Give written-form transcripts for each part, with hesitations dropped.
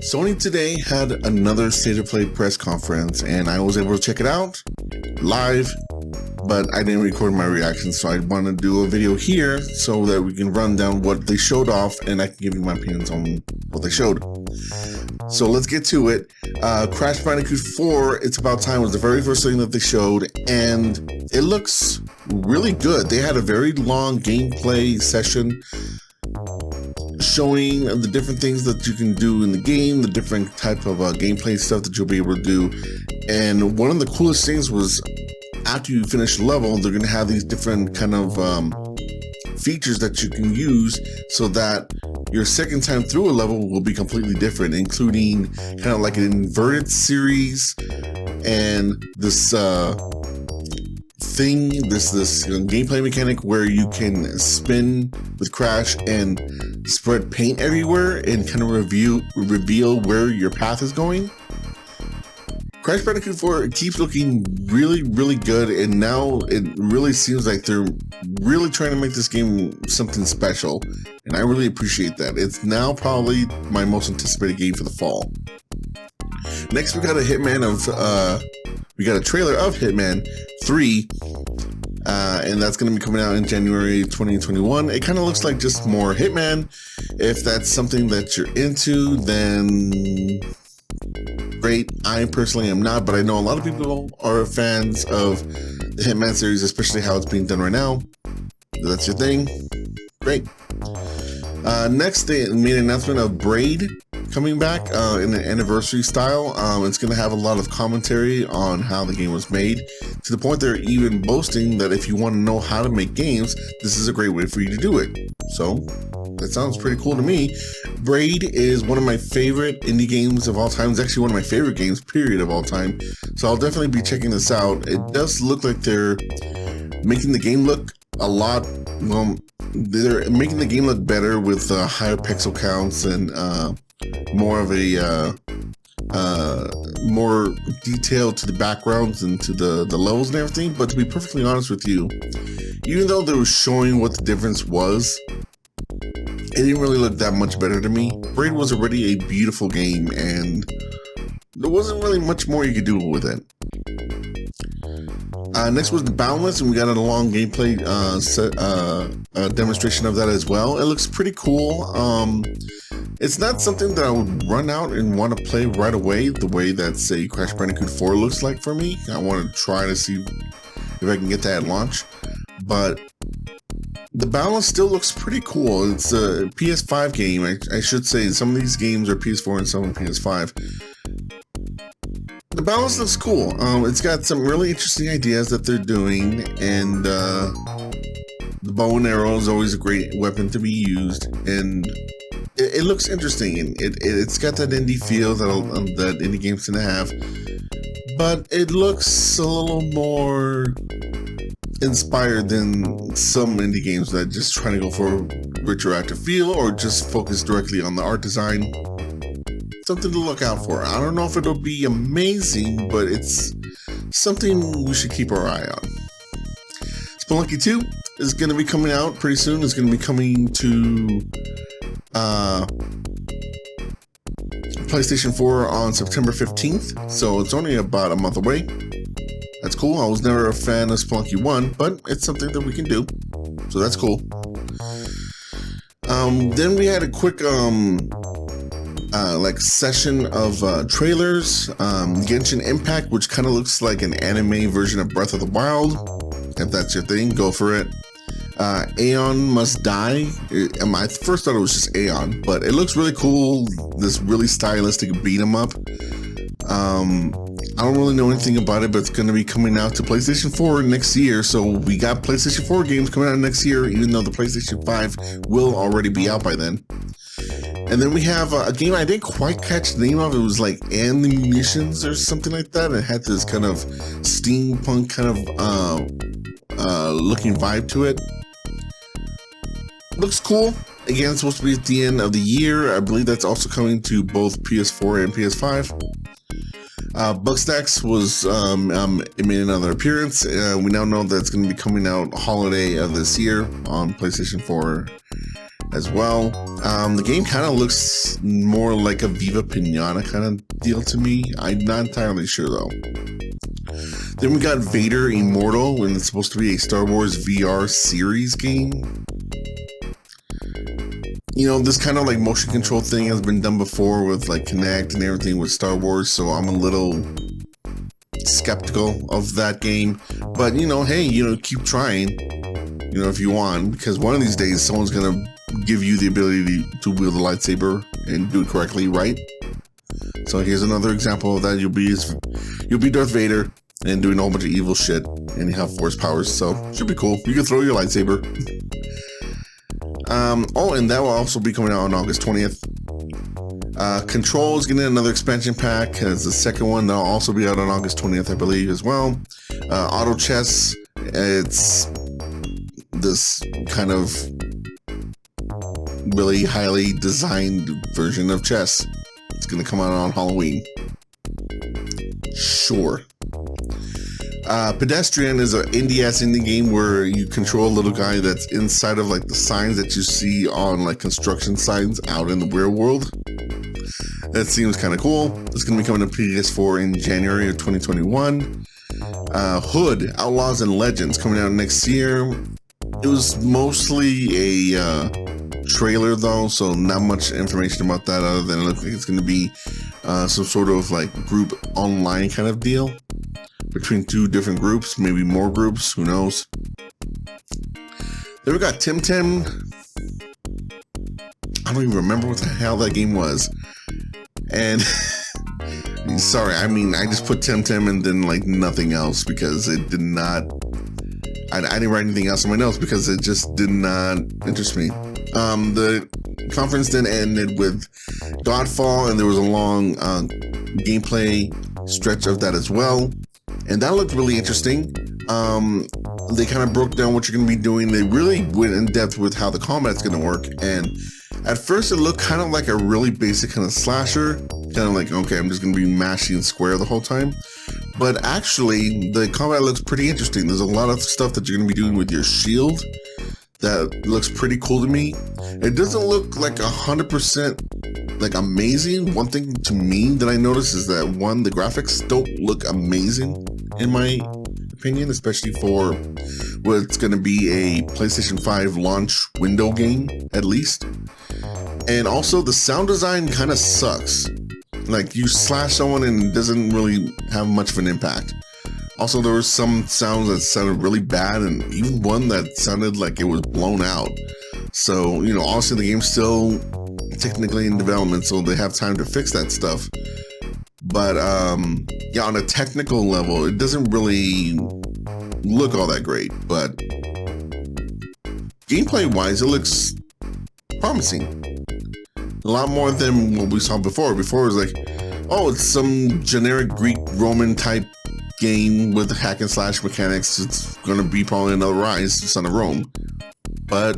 Sony today had another State of Play press conference, and I was able to check it out live, but I didn't record my reaction, so I want to do a video here so that we can run down what they showed off and I can give you my opinions on what they showed. So let's get to it. Crash Bandicoot 4, It's About Time, was the very first thing that they showed, and it looks really good. They had a very long gameplay session showing the different things that you can do in the game, the different type of gameplay stuff that you'll be able to do. And one of the coolest things was, after you finish the level, they're going to have these different kind of features that you can use so that your second time through a level will be completely different, including kind of like an inverted series and this gameplay mechanic where you can spin with Crash and spread paint everywhere and kind of reveal where your path is going. Crash Bandicoot 4 keeps looking really, really good, and now it really seems like they're really trying to make this game something special, and I really appreciate that. It's now probably my most anticipated game for the fall. Next, we got a trailer of Hitman 3, and that's going to be coming out in January 2021. It kind of looks like just more Hitman. If that's something that you're into, then great. I personally am not, but I know a lot of people are fans of the Hitman series, especially how it's being done right now. If that's your thing, great. Next, they made an announcement of Braid coming back in an anniversary style. It's going to have a lot of commentary on how the game was made, to the point they're even boasting that if you want to know how to make games, this is a great way for you to do it. So that sounds pretty cool to me. Braid is one of my favorite indie games of all time. It's actually one of my favorite games, period, of all time. So I'll definitely be checking this out. It does look like they're making the game look a lot, they're making the game look better with higher pixel counts and more of a more detail to the backgrounds and to the levels and everything. But to be perfectly honest with you, even though they were showing what the difference was, it didn't really look that much better to me. Braid was already a beautiful game, and there wasn't really much more you could do with it. Next was the Boundless, and we got a long gameplay demonstration of that as well. It looks pretty cool. It's not something that I would run out and want to play right away, the way that, say, Crash Bandicoot 4 looks like for me. I want to try to see if I can get that at launch. But the Boundless still looks pretty cool. It's a PS5 game. I should say some of these games are PS4 and some are PS5. The Boundless looks cool. It's got some really interesting ideas that they're doing, and the bow and arrow is always a great weapon to be used, and it looks interesting, and it's got that indie feel that indie games tend to have, but it looks a little more inspired than some indie games that just trying to go for a retroactive feel or just focus directly on the art design. Something to look out for. I don't know if it'll be amazing, but it's something we should keep our eye on. Spelunky 2 is going to be coming out pretty soon. It's going to be coming to PlayStation 4 on September 15th, so it's only about a month away. That's cool. I was never a fan of Spelunky 1, but it's something that we can do, so that's cool. Then we had a quick session of trailers. Genshin Impact, which kind of looks like an anime version of Breath of the Wild. If that's your thing, go for it. Aeon Must Die. I first thought it was just Aeon, but it looks really cool. This really stylistic beat 'em up. I don't really know anything about it, but it's going to be coming out to PlayStation 4 next year. So we got PlayStation 4 games coming out next year, even though the PlayStation 5 will already be out by then. And then we have a game I didn't quite catch the name of. It was like Ammunitions or something like that. It had this kind of steampunk kind of looking vibe to it. Looks cool. Again, it's supposed to be at the end of the year. I believe that's also coming to both PS4 and PS5. Bugsnax it made another appearance. We now know that it's going to be coming out holiday of this year on PlayStation 4 as well. The game kind of looks more like a Viva Pinata kind of deal to me. I'm not entirely sure though. Then we got Vader Immortal, and it's supposed to be a Star Wars VR series game. You know, this kind of like motion control thing has been done before with like Kinect and everything with Star Wars, so I'm a little skeptical of that game. But you know, hey, you know, keep trying, you know, if you want, because one of these days someone's gonna give you the ability to wield a lightsaber and do it correctly, right? So here's another example of that. You'll be Darth Vader and doing a whole bunch of evil shit, and you have force powers, so should be cool. You can throw your lightsaber. Oh, and that will also be coming out on August 20th. Control is getting another expansion pack as the second one. That'll also be out on August 20th, I believe, as well. Auto Chess, it's this kind of really highly designed version of chess. It's going to come out on Halloween. Sure. Pedestrian is an indie-ass indie game where you control a little guy that's inside of like the signs that you see on like construction signs out in the real world. That seems kind of cool. It's going to be coming to PS4 in January of 2021. Hood, Outlaws and Legends, coming out next year. It was mostly a trailer though, so not much information about that other than it looks like it's going to be some sort of like group online kind of deal between two different groups, maybe more groups, who knows. Then we got Tim. I don't even remember what the hell that game was. And sorry, I mean, I just put Tim and then like nothing else because it did not, I didn't write anything else on my notes because it just did not interest me. The conference then ended with Godfall, and there was a long gameplay stretch of that as well. And that looked really interesting. They kind of broke down what you're going to be doing. They really went in depth with how the combat's going to work. And at first it looked kind of like a really basic kind of slasher. Kind of like, okay, I'm just going to be mashing square the whole time. But actually, the combat looks pretty interesting. There's a lot of stuff that you're going to be doing with your shield that looks pretty cool to me. It doesn't look like 100% like amazing. One thing to me that I noticed is that one, the graphics don't look amazing in my opinion, especially for what's going to be a PlayStation 5 launch window game at least. And also the sound design kind of sucks. Like you slash someone and it doesn't really have much of an impact. Also, there were some sounds that sounded really bad, and even one that sounded like it was blown out. So, you know, obviously the game's still technically in development, so they have time to fix that stuff. But, yeah, on a technical level, it doesn't really look all that great. But gameplay-wise, it looks promising. A lot more than what we saw before. Before it was like, oh, it's some generic Greek-Roman type game with hack and slash mechanics. It's going to be probably another Rise, Son of Rome. But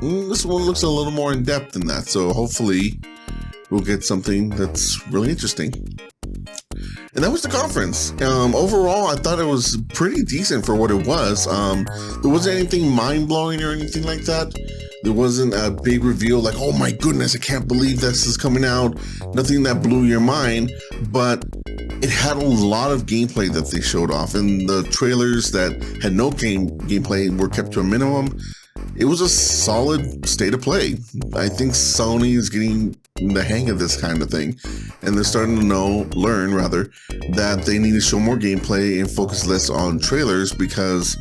this one looks a little more in depth than that. So hopefully we'll get something that's really interesting. And that was the conference. Overall, I thought it was pretty decent for what it was. There wasn't anything mind-blowing or anything like that. There wasn't a big reveal like, oh my goodness, I can't believe this is coming out. Nothing that blew your mind, but it had a lot of gameplay that they showed off, and the trailers that had no gameplay were kept to a minimum. It was a solid state of play. I think Sony is getting the hang of this kind of thing, and they're starting to learn that they need to show more gameplay and focus less on trailers, because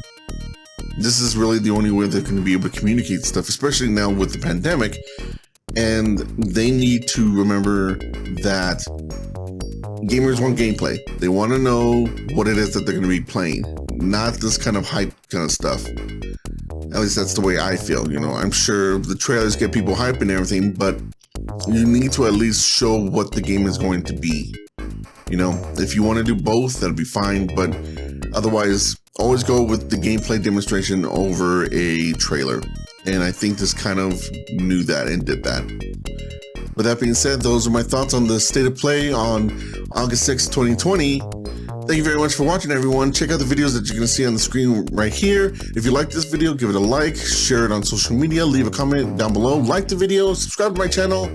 this is really the only way they're going to be able to communicate stuff, especially now with the pandemic. And they need to remember that gamers want gameplay. They want to know what it is that they're going to be playing, not this kind of hype kind of stuff. At least that's the way I feel. You know, I'm sure the trailers get people hype and everything, but you need to at least show what the game is going to be. You know, if you want to do both, that'll be fine, but otherwise, always go with the gameplay demonstration over a trailer. And I think this kind of knew that and did that. With that being said, those are my thoughts on the state of play on August 6th, 2020. Thank you very much for watching, everyone. Check out the videos that you're going to see on the screen right here. If you like this video, give it a like, share it on social media, leave a comment down below, like the video, subscribe to my channel,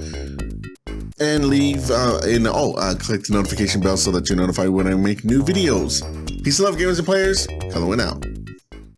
and leave click the notification bell so that you're notified when I make new videos. Peace and love, gamers and players. Colorwind out.